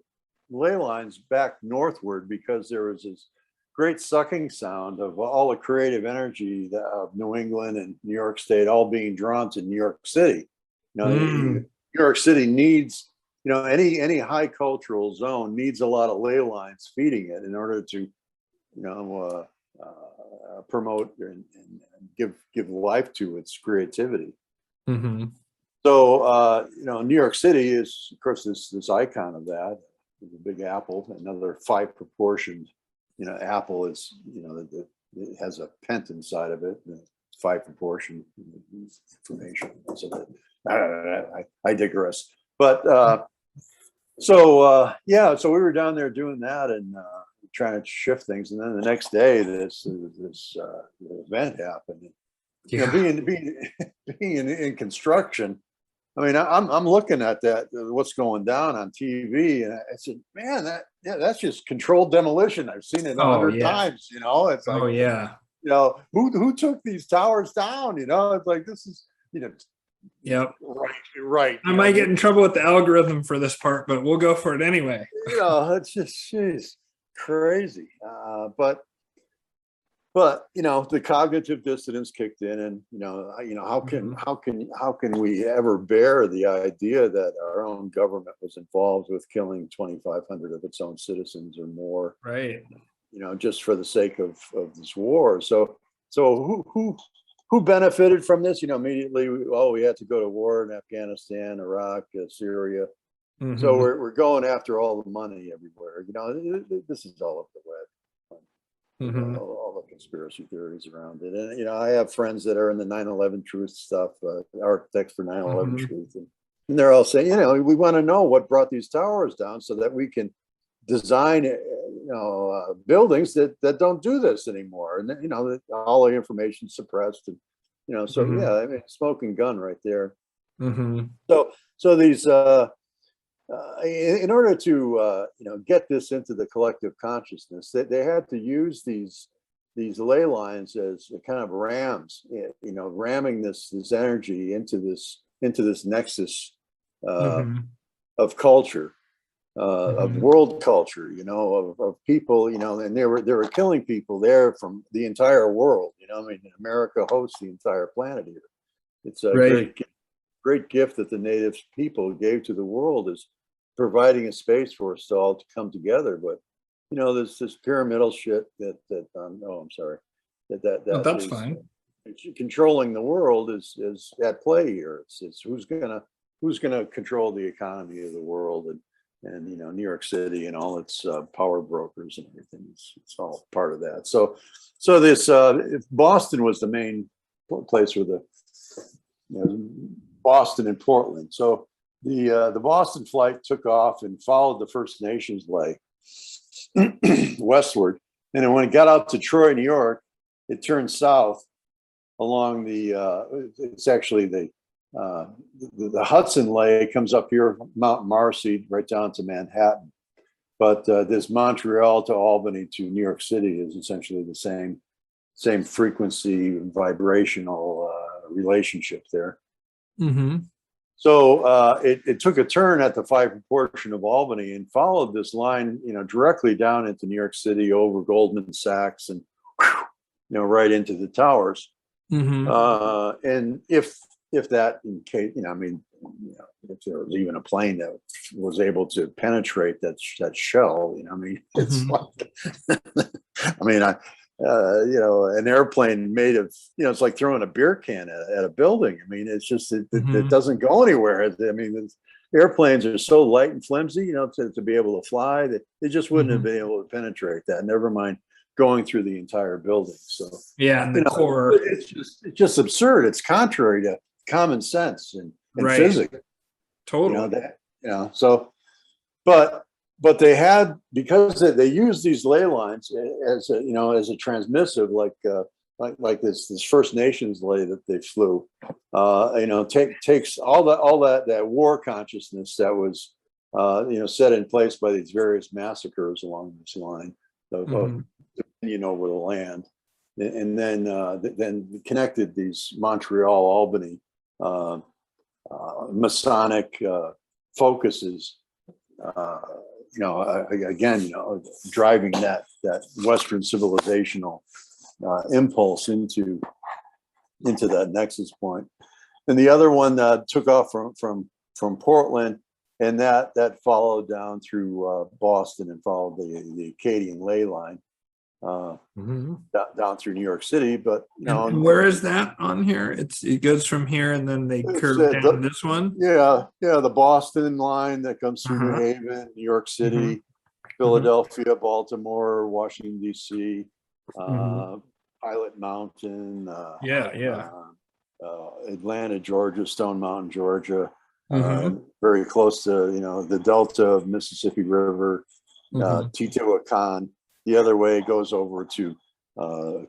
ley lines back northward, because there was this great sucking sound of all the creative energy of New England and New York State all being drawn to New York City. You know, New York City needs, you know, any high cultural zone needs a lot of ley lines feeding it in order to, you know, promote and give life to its creativity. So, you know, New York City is, of course, this icon of that, the Big Apple, another 5 proportioned, you know, apple is, you know, it has a pent inside of it, 5 proportion information. So I digress. But so we were down there doing that and trying to shift things, and then the next day this event happened. You know, being in construction, I mean, I'm looking at that, what's going down on TV, and I said, man, that's just controlled demolition. I've seen it 100 times. You know, it's like, you know, who took these towers down? You know, it's like, this is, you know, right. I might get in trouble with the algorithm for this part, but we'll go for it anyway. You know, it's just, jeez, crazy. But you know, the cognitive dissonance kicked in, and you know, how can we ever bear the idea that our own government was involved with killing 2,500 of its own citizens or more? Right. You know, just for the sake of this war. So who benefited from this? You know, immediately, we had to go to war in Afghanistan, Iraq, Syria. So we're going after all the money everywhere. You know, this is all over the web. All the conspiracy theories around it. And, you know, I have friends that are in the 9/11 truth stuff, architects for 9/11 truth. And they're all saying, you know, we want to know what brought these towers down so that we can design, you know, buildings that don't do this anymore. And, you know, all the information suppressed. And, you know, so, yeah, I mean, smoking gun right there. So these, in order to you know, get this into the collective consciousness, they had to use these ley lines as kind of rams, you know, ramming this energy into this nexus of culture, of world culture, you know, of people, you know, and they were killing people there from the entire world. You know, I mean, America hosts the entire planet here. It's a great gift that the native people gave to the world, is providing a space for us all to come together. But you know, there's this pyramidal shit that I'm sorry, that's is, fine. Controlling the world is at play here. It's who's gonna control the economy of the world, and you know, New York City and all its power brokers and everything. It's all part of that. So this Boston was the main place where Boston and Portland. So the Boston flight took off and followed the First Nations ley westward, and then when it got out to Troy, New York, it turned south along it's actually the Hudson ley comes up here, Mount Marcy, right down to Manhattan. But this Montreal to Albany to New York City is essentially the same frequency, vibrational relationship there. So it took a turn at the 5 proportion of Albany and followed this line, you know, directly down into New York City, over Goldman Sachs, and you know, right into the towers. And if that, in case, you know, I mean, you know, if there was even a plane that was able to penetrate that shell, you know, I mean, it's like, I mean, you know, an airplane made of, you know, it's like throwing a beer can at a building. I mean, it's just, it doesn't go anywhere. I mean, airplanes are so light and flimsy, to be able to fly, that they just wouldn't have Mhm. been able to penetrate that. Never mind going through the entire building. So Yeah, and the core. it's just absurd. It's contrary to common sense and Right. physics. Totally. So, but they had, because they used these ley lines as a transmissive, like this First Nations ley that they flew, takes all that war consciousness that was set in place by these various massacres along this line of dominion over the land, and then connected these Montreal, Albany, Masonic focuses, again, driving that Western civilizational impulse into that nexus point. And the other one took off from Portland, and that followed down through Boston and followed the Acadian ley line down through New York City. But and where is that on here? It goes from here and then they curve down this one. Yeah, the Boston line that comes through New Haven, New York City, Philadelphia, Baltimore, Washington D.C., Pilot Mountain, Atlanta, Georgia, Stone Mountain, Georgia, very close to the delta of Mississippi River, Teotihuacan. The other way goes over to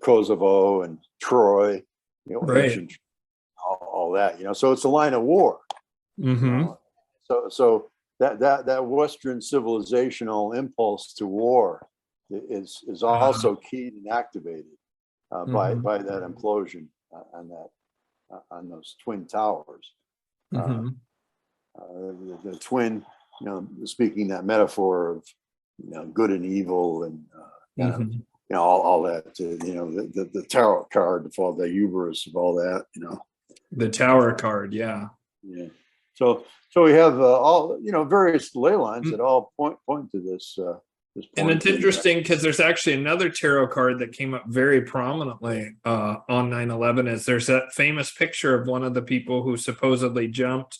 Kosovo and Troy, ancient, all that. So it's a line of war. So that Western civilizational impulse to war is also keyed and activated by that implosion on those twin towers. The twin, speaking that metaphor of good and evil and all that. The tarot card, the hubris of all that. The tower card, yeah. So we have all various ley lines that all point to this. And it's interesting because there's actually another tarot card that came up very prominently on 9/11. Is there's that famous picture of one of the people who supposedly jumped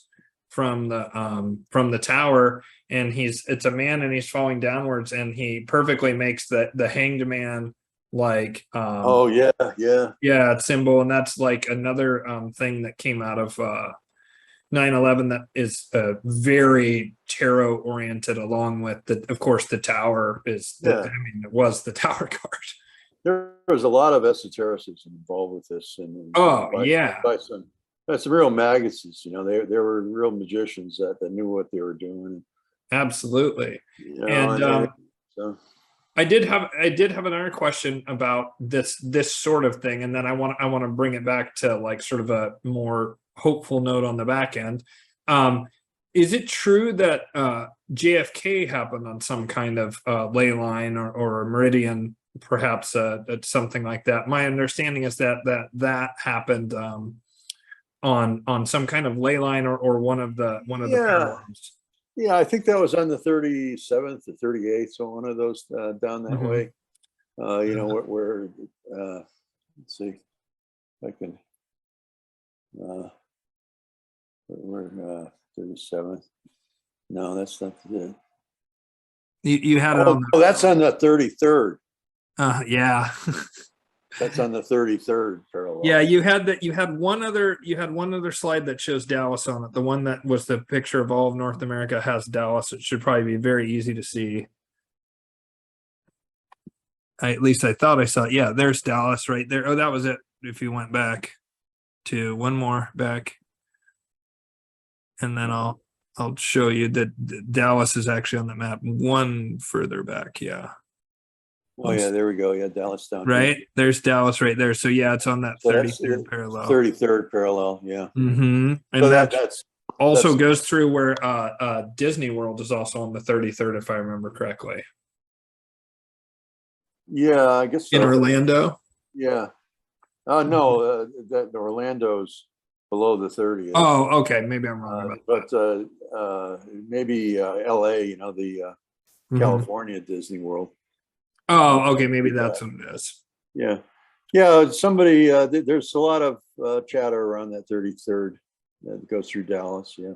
from the tower, and it's a man and he's falling downwards, and he perfectly makes the hanged man symbol, and that's like another thing that came out of 9/11 that is very tarot oriented, along with of course the tower is it was the tower card. There was a lot of esotericism involved with this, and by some real maguses. They were real magicians that knew what they were doing. Absolutely. I did have another question about this sort of thing, and then I want to bring it back to like sort of a more hopeful note on the back end. Is it true that JFK happened on some kind of ley line or meridian, perhaps something like that? My understanding is that happened on some kind of ley line or one of the parallels. Yeah, I think that was on the 37th or 38th, so one of those down that way. Where let's see, if I can. We're 37th. No, that's not it. You had it on. That's on the 33rd. Yeah. That's on the 33rd parallel. Yeah, you had one other slide that shows Dallas on it. The one that was the picture of all of North America has Dallas. It should probably be very easy to see. At least I thought I saw it. Yeah, there's Dallas right there. Oh, that was it. If you went back to one more back, and then I'll show you that Dallas is actually on the map one further back. Yeah. Oh yeah, there we go. Yeah, Dallas down right here. There's Dallas right there. So yeah, it's on that 33rd parallel. 33rd parallel. Yeah. And so that's also goes through where Disney World is also on the 33rd, if I remember correctly. Yeah, I guess so. In Orlando. Yeah. No, that Orlando's below the 30th. Oh, okay. Maybe I'm wrong about that. But maybe LA, the California Disney World. Oh, okay. Maybe that's what it is. Yeah. Yeah. Somebody, there's a lot of chatter around that 33rd that goes through Dallas. Yeah.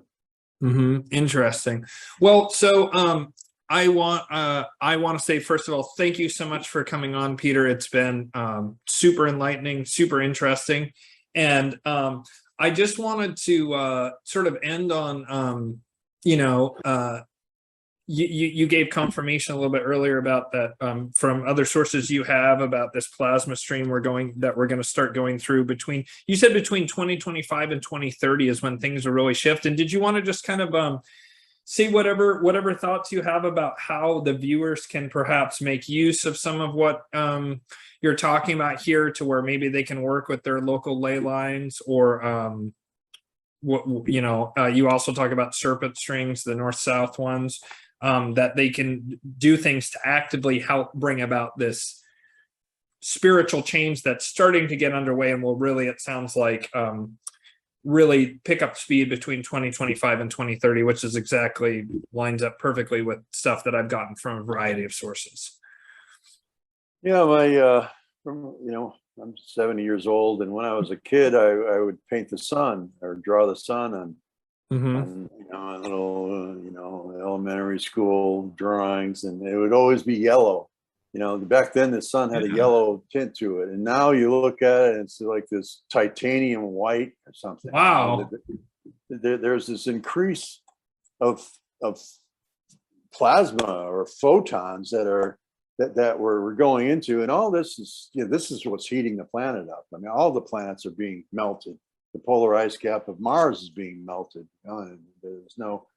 Interesting. Well, so I want to say, first of all, thank you so much for coming on, Peter. It's been super enlightening, super interesting, and I just wanted to sort of end on you know, you gave confirmation a little bit earlier about that from other sources you have about this plasma stream we're going to start going through between, you said between 2025 and 2030 is when things will really shift. And did you want to just kind of see whatever thoughts you have about how the viewers can perhaps make use of some of what you're talking about here, to where maybe they can work with their local ley lines, or what you also talk about serpent strings, the north-south ones, that they can do things to actively help bring about this spiritual change that's starting to get underway, and will really, it sounds like, really pick up speed between 2025 and 2030, which is exactly lines up perfectly with stuff that I've gotten from a variety of sources. Yeah, I'm 70 years old, and when I was a kid, I would paint the sun or draw the sun on little elementary school drawings, and it would always be yellow. Back then the sun had a yellow tint to it, and now you look at it and it's like this titanium white or something. Wow. There's this increase of plasma or photons that we're going into, and all this is this is what's heating the planet up. I mean, all the planets are being melted. The polar ice cap of Mars is being melted. And there's no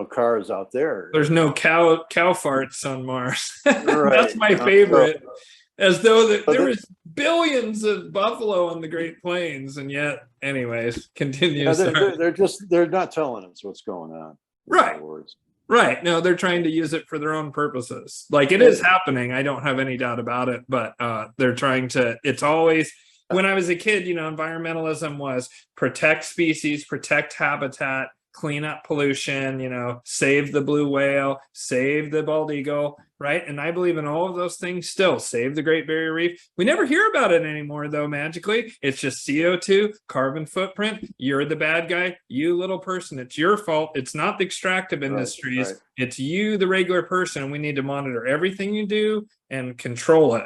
cars out there. There's no cow farts on Mars. Right. That's my favorite. As though there was billions of buffalo on the Great Plains, and yet, anyways, continues. They're not telling us what's going on. Right. Right. No, they're trying to use it for their own purposes. Like, it is happening. I don't have any doubt about it, but they're trying to, it's always, when I was a kid, environmentalism was protect species, protect habitat, clean up pollution, save the blue whale, save the bald eagle, right? And I believe in all of those things still. Save the Great Barrier Reef. We never hear about it anymore, though, magically. It's just CO2, carbon footprint. You're the bad guy, you little person. It's your fault. It's not the extractive industries. Right. It's you, the regular person, and we need to monitor everything you do and control it.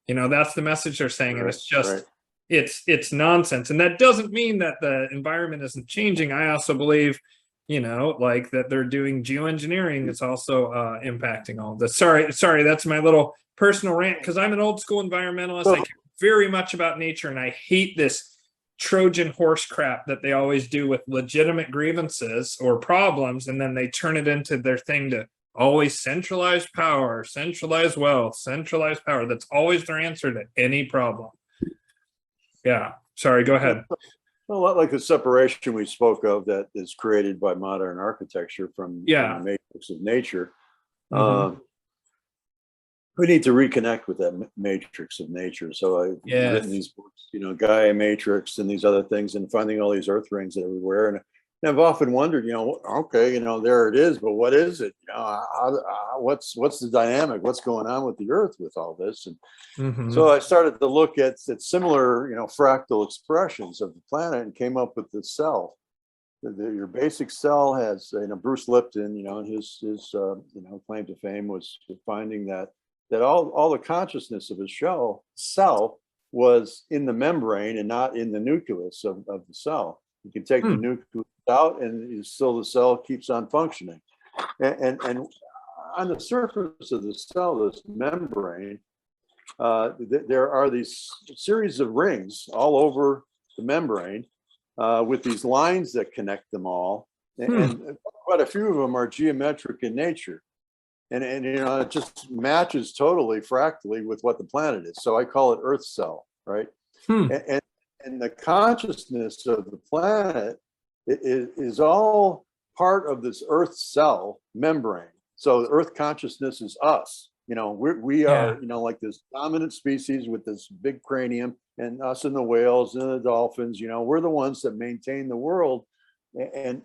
That's the message they're saying, and it's just, it's nonsense. And that doesn't mean that the environment isn't changing. I also believe, like that they're doing geoengineering. It's also impacting all of this. Sorry, that's my little personal rant, because I'm an old school environmentalist. I care very much about nature, and I hate this Trojan horse crap that they always do with legitimate grievances or problems, and then they turn it into their thing to always centralize power, centralize wealth, centralize power. That's always their answer to any problem. Yeah, sorry, go ahead. Well, like the separation we spoke of that is created by modern architecture from the matrix of nature. We need to reconnect with that matrix of nature. So I've written these books, Gaia Matrix and these other things, and finding all these earth rings everywhere. And I've often wondered, okay, there it is, but what is it? What's the dynamic? What's going on with the earth with all this? And so I started to look at similar, fractal expressions of the planet, and came up with the cell. Your basic cell has, Bruce Lipton, his claim to fame was finding that all the consciousness of his cell was in the membrane and not in the nucleus of the cell. You can take the nucleus out, and still the cell keeps on functioning. And on the surface of the cell, this membrane, there are these series of rings all over the membrane with these lines that connect them all. And quite a few of them are geometric in nature. And it just matches totally fractally with what the planet is. So I call it Earth cell, right? And the consciousness of the planet is all part of this Earth cell membrane. So the Earth consciousness is us. We are, like this dominant species with this big cranium, and us and the whales and the dolphins. We're the ones that maintain the world and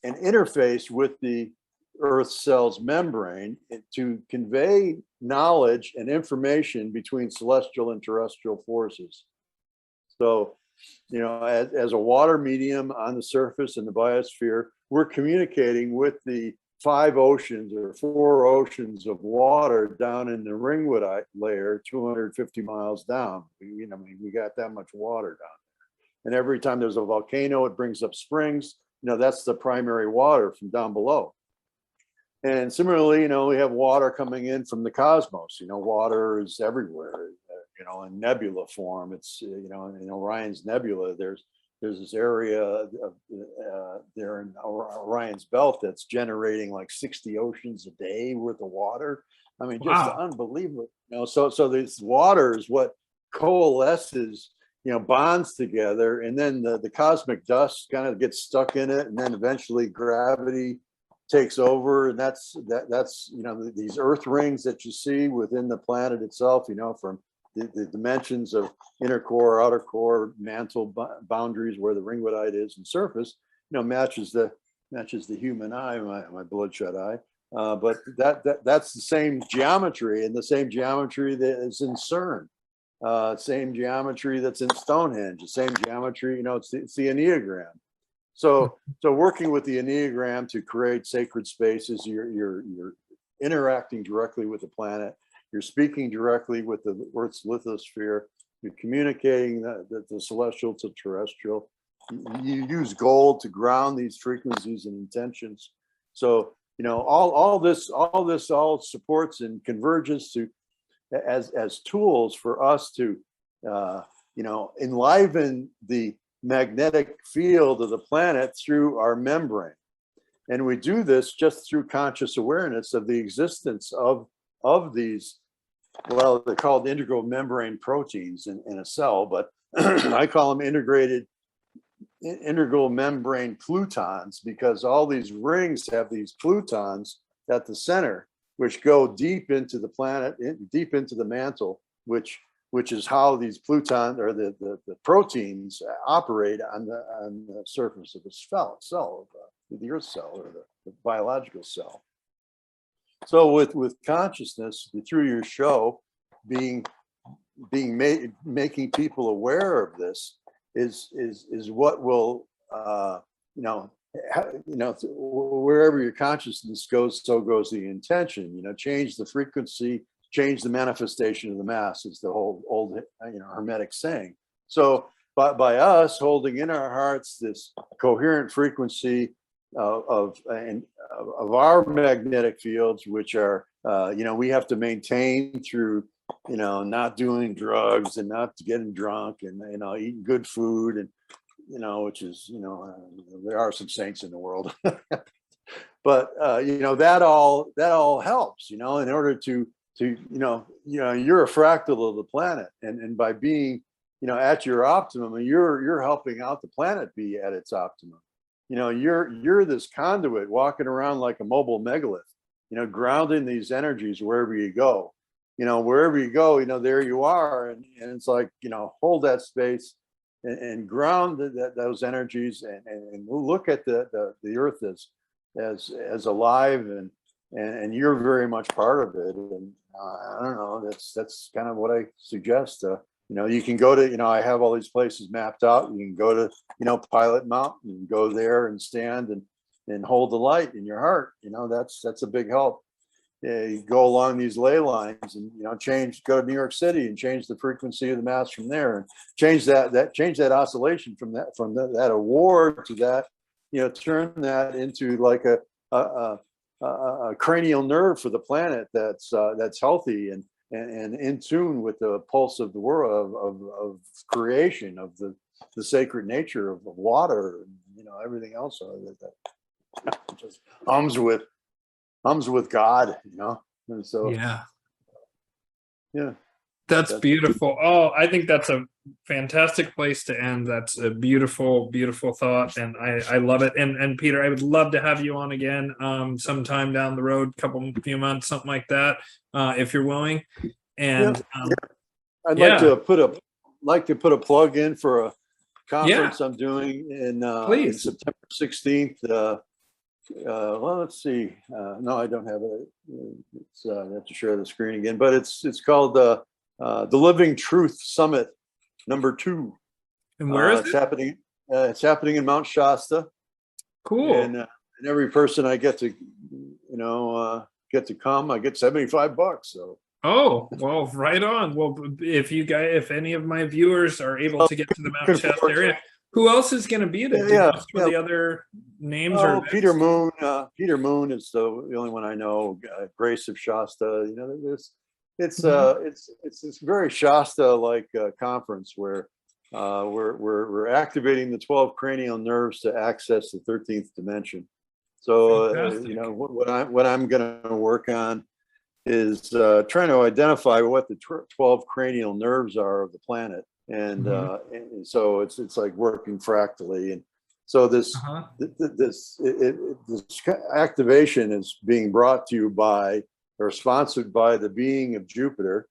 interface with the Earth cell's membrane to convey knowledge and information between celestial and terrestrial forces. So as a water medium on the surface in the biosphere, we're communicating with the 5 oceans or 4 oceans of water down in the ringwood layer, 250 miles down. We got that much water down there. And every time there's a volcano, it brings up springs. That's the primary water from down below. And similarly, we have water coming in from the cosmos. Water is everywhere, in nebula form. It's, in Orion's Nebula, there's this area there in Orion's belt that's generating like 60 oceans a day worth of water. I mean, just unbelievable. So this water is what coalesces, bonds together, and then the cosmic dust kind of gets stuck in it, and then eventually gravity takes over, and that's these earth rings that you see within the planet itself, from the dimensions of inner core, outer core, mantle boundaries where the ringwoodite is and surface, matches the human eye, my bloodshot eye. But that's the same geometry, and the same geometry that is in CERN, same geometry that's in Stonehenge, the same geometry, it's the Enneagram. So working with the Enneagram to create sacred spaces, you're interacting directly with the planet. You're speaking directly with the Earth's lithosphere. You're communicating the celestial to terrestrial. You use gold to ground these frequencies and intentions. So all this supports and converges to as tools for us to enliven the magnetic field of the planet through our membrane. And we do this just through conscious awareness of the existence of these, well, they're called integral membrane proteins in a cell, but I call them integral membrane plutons, because all these rings have these plutons at the center, which go deep into the planet, deep into the mantle, which is how these plutons or the proteins operate on the surface of the cell, the Earth cell or the biological cell. So with consciousness through your show, making people aware of this is what will wherever your consciousness goes, so goes the intention. Change the frequency, change the manifestation of the mass is the whole old Hermetic saying. So by us holding in our hearts this coherent frequency of our magnetic fields, which are we have to maintain through not doing drugs and not getting drunk and eating good food, and which is there are some saints in the world, but that all helps, in order to you're a fractal of the planet, and by being at your optimum, you're helping out the planet be at its optimum. You're this conduit walking around like a mobile megalith, grounding these energies wherever you go. Wherever you go, there you are, and it's like hold that space and ground those energies, and look at the Earth as alive, and you're very much part of it. And I don't know, that's kind of what I suggest. You can go to, I have all these places mapped out. You can go to, Pilot Mountain, and go there and stand and hold the light in your heart. That's a big help. You go along these ley lines and go to New York City and change the frequency of the mass from there, and change that oscillation from that award to that, turn that into like a cranial nerve for the planet that's healthy and in tune with the pulse of the world of creation, of the sacred nature of water, and everything else that just hums with God, and so yeah, that's beautiful. Oh, I think that's a fantastic place to end. That's a beautiful thought, and I love it. And Peter, I would love to have you on again sometime down the road, few months, something like that, if you're willing. And I'd like to put a plug in for a conference I'm doing in September 16th. Well, let's see. No, I don't have it. I have to share the screen again, but it's called the Living Truth Summit #2. And where is It's it? happening. It's happening in Mount Shasta, Cool. and every person I get to, get to come, I get $75. So Oh, well, right on. Well, if any of my viewers are able to get to the Mount looking Shasta forward to area, who else is going to be there? Do you Yeah, know some of the other names Oh, or Peter events? Moon. Peter Moon is the only one I know. Grace of Shasta. There's it's this very Shasta-like conference where we're activating the 12 cranial nerves to access the 13th dimension. So Fantastic. what I'm going to work on is trying to identify what the 12 cranial nerves are of the planet, and so it's like working fractally, and so this this activation is being brought to you by or sponsored by the being of Jupiter.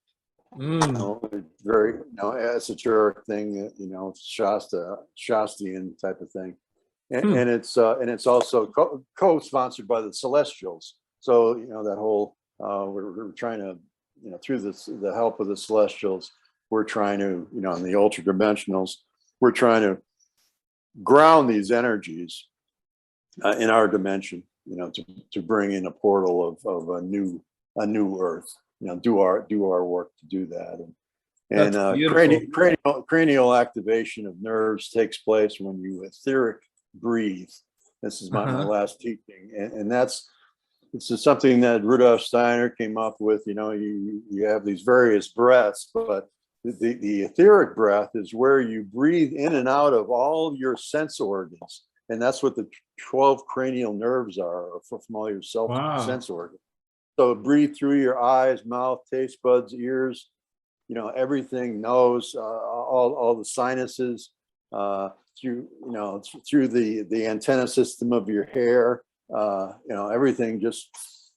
Very esoteric thing, Shastian type of thing, and it's also co-sponsored by the Celestials. So that whole we're trying to through the help of the Celestials, we're trying to in the ultra dimensionals, we're trying to ground these energies in our dimension, to bring in a portal of a new Earth. Do our work to do that, and cranial activation of nerves takes place when you etheric breathe. This is my last teaching, and this is something that Rudolf Steiner came up with. You have these various breaths, but the etheric breath is where you breathe in and out of all your sense organs, and that's what the 12 cranial nerves are from all your sense organs. So breathe through your eyes, mouth, taste buds, ears, everything, nose, all the sinuses, through the antenna system of your hair, everything just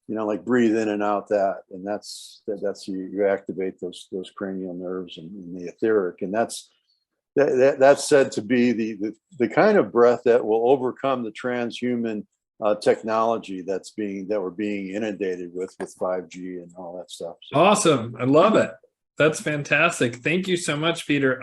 like breathe in and out that, and that's you activate those cranial nerves and the etheric, and that's said to be the kind of breath that will overcome the transhuman technology that we're being inundated with 5G and all that stuff. So. Awesome. I love it. That's fantastic. Thank you so much, Peter.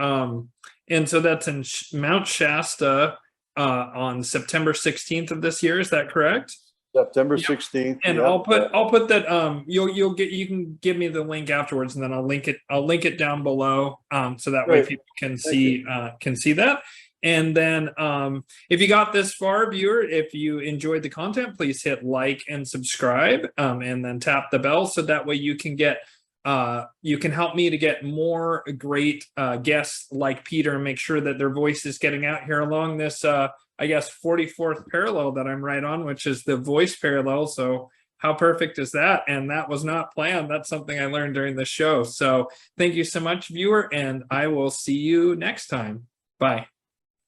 And so that's in Mount Shasta on September 16th of this year. Is that correct? September 16th. And I'll put that you can give me the link afterwards, and then I'll link it down below, so that way people can see that. And then if you got this far, viewer, if you enjoyed the content, please hit like and subscribe, and then tap the bell, so that way you can get you can help me to get more great guests like Peter and make sure that their voice is getting out here along this I guess 44th parallel that I'm right on, which is the voice parallel. So how perfect is that? And that was not planned. That's something I learned during the show. So thank you so much, viewer, and I will see you next time. Bye.